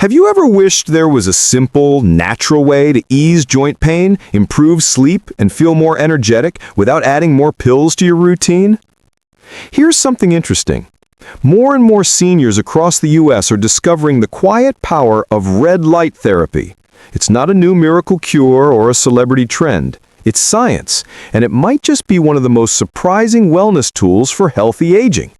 Have you ever wished there was a simple, natural way to ease joint pain, improve sleep, and feel more energetic without adding more pills to your routine? Here's something interesting. More and more seniors across the U.S. are discovering the quiet power of red light therapy. It's not a new miracle cure or a celebrity trend. It's science, and it might just be one of the most surprising wellness tools for healthy aging.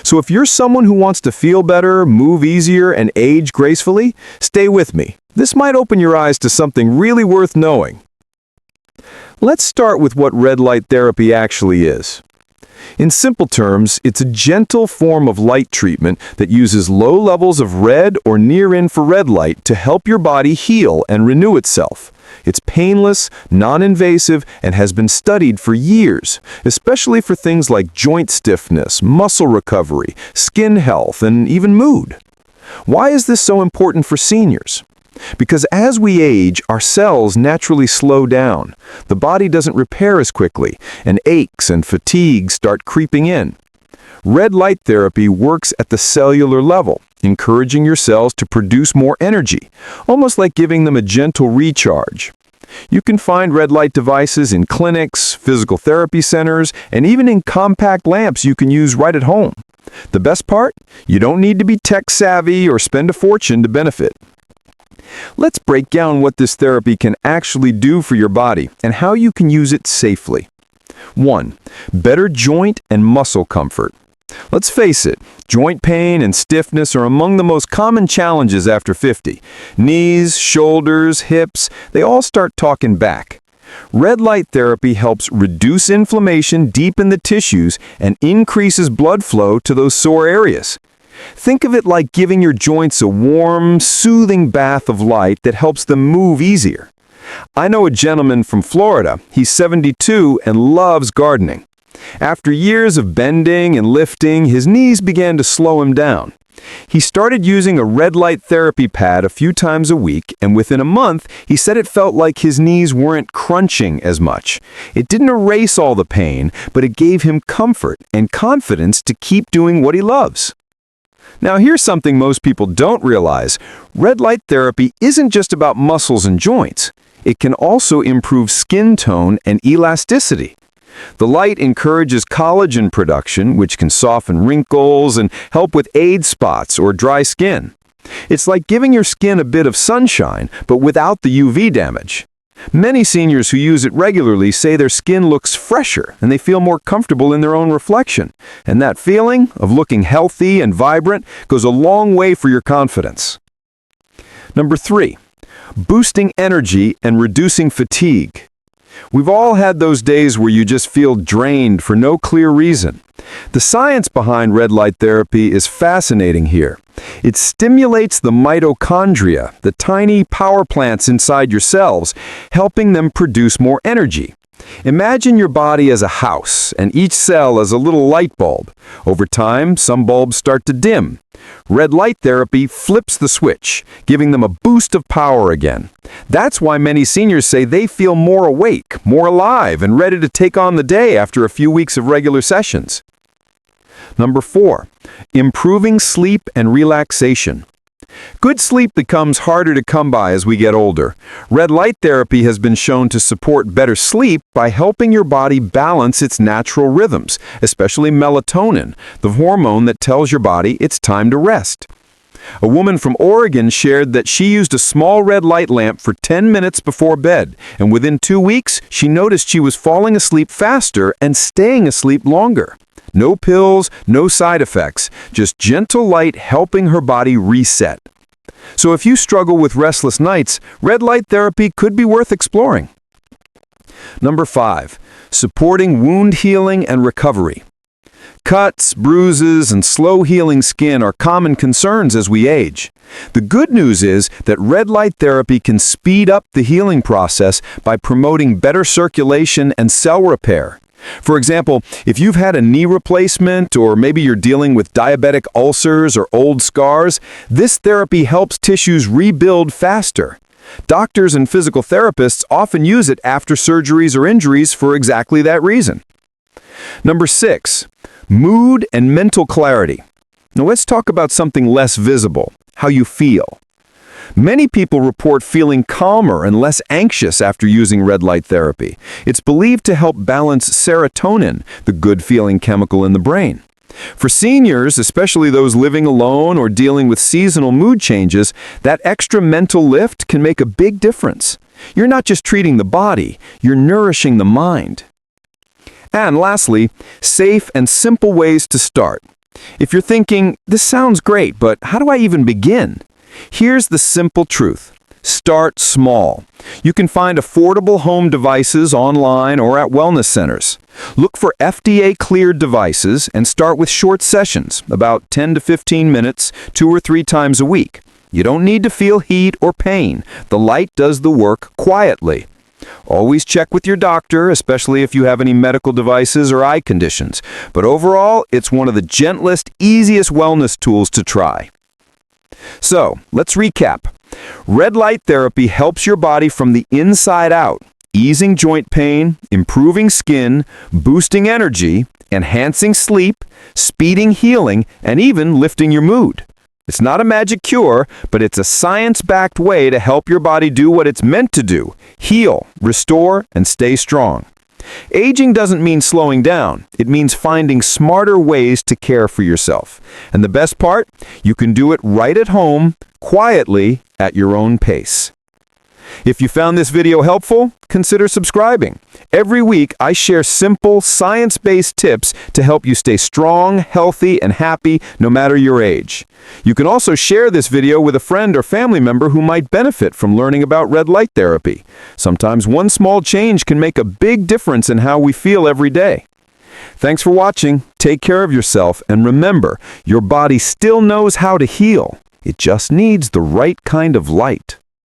So if you're someone who wants to feel better, move easier, and age gracefully, stay with me. This might open your eyes to something really worth knowing. Let's start with what red light therapy actually is. In simple terms, it's a gentle form of light treatment that uses low levels of red or near-infrared light to help your body heal and renew itself. It's painless, non-invasive, and has been studied for years, especially for things like joint stiffness, muscle recovery, skin health, and even mood. Why is this so important for seniors? Because as we age, our cells naturally slow down. The body doesn't repair as quickly, and aches and fatigue start creeping in. Red light therapy works at the cellular level, encouraging your cells to produce more energy, almost like giving them a gentle recharge. You can find red light devices in clinics, physical therapy centers, and even in compact lamps you can use right at home. The best part? You don't need to be tech-savvy or spend a fortune to benefit. Let's break down what this therapy can actually do for your body and how you can use it safely. 1. Better joint and muscle comfort. Let's face it, joint pain and stiffness are among the most common challenges after 50. Knees, shoulders, hips, they all start talking back. Red light therapy helps reduce inflammation deep in the tissues and increases blood flow to those sore areas. Think of it like giving your joints a warm, soothing bath of light that helps them move easier. I know a gentleman from Florida. He's 72 and loves gardening. After years of bending and lifting, his knees began to slow him down. He started using a red light therapy pad a few times a week, and within a month, he said it felt like his knees weren't crunching as much. It didn't erase all the pain, but it gave him comfort and confidence to keep doing what he loves. Now here's something most people don't realize. Red light therapy isn't just about muscles and joints. It can also improve skin tone and elasticity. The light encourages collagen production, which can soften wrinkles and help with age spots or dry skin. It's like giving your skin a bit of sunshine, but without the UV damage. Many seniors who use it regularly say their skin looks fresher and they feel more comfortable in their own reflection. And that feeling of looking healthy and vibrant goes a long way for your confidence. Number 3, boosting energy and reducing fatigue. We've all had those days where you just feel drained for no clear reason. The science behind red light therapy is fascinating here. It stimulates the mitochondria, the tiny power plants inside your cells, helping them produce more energy. Imagine your body as a house, and each cell as a little light bulb. Over time, some bulbs start to dim. Red light therapy flips the switch, giving them a boost of power again. That's why many seniors say they feel more awake, more alive, and ready to take on the day after a few weeks of regular sessions. Number 4, improving sleep and relaxation. Good sleep becomes harder to come by as we get older. Red light therapy has been shown to support better sleep by helping your body balance its natural rhythms, especially melatonin, the hormone that tells your body it's time to rest. A woman from Oregon shared that she used a small red light lamp for 10 minutes before bed, and within 2 weeks, she noticed she was falling asleep faster and staying asleep longer. No pills, no side effects, just gentle light helping her body reset. So if you struggle with restless nights, red light therapy could be worth exploring. Number 5, supporting wound healing and recovery. Cuts, bruises, and slow healing skin are common concerns as we age. The good news is that red light therapy can speed up the healing process by promoting better circulation and cell repair. For example, if you've had a knee replacement or maybe you're dealing with diabetic ulcers or old scars, this therapy helps tissues rebuild faster. Doctors and physical therapists often use it after surgeries or injuries for exactly that reason. Number 6, mood and mental clarity. Now let's talk about something less visible, how you feel. Many people report feeling calmer and less anxious after using red light therapy. It's believed to help balance serotonin, the good-feeling chemical in the brain. For seniors, especially those living alone or dealing with seasonal mood changes, that extra mental lift can make a big difference. You're not just treating the body, you're nourishing the mind. And lastly, safe and simple ways to start. If you're thinking, this sounds great, but how do I even begin? Here's the simple truth. Start small. You can find affordable home devices online or at wellness centers. Look for FDA-cleared devices and start with short sessions, about 10 to 15 minutes, 2 or 3 times a week. You don't need to feel heat or pain. The light does the work quietly. Always check with your doctor, especially if you have any medical devices or eye conditions. But overall, it's one of the gentlest, easiest wellness tools to try. So, let's recap. Red light therapy helps your body from the inside out, easing joint pain, improving skin, boosting energy, enhancing sleep, speeding healing, and even lifting your mood. It's not a magic cure, but it's a science-backed way to help your body do what it's meant to do: heal, restore, and stay strong. Aging doesn't mean slowing down. It means finding smarter ways to care for yourself. And the best part? You can do it right at home, quietly, at your own pace. If you found this video helpful, consider subscribing. Every week, I share simple, science-based tips to help you stay strong, healthy, and happy no matter your age. You can also share this video with a friend or family member who might benefit from learning about red light therapy. Sometimes one small change can make a big difference in how we feel every day. Thanks for watching, take care of yourself, and remember, your body still knows how to heal. It just needs the right kind of light.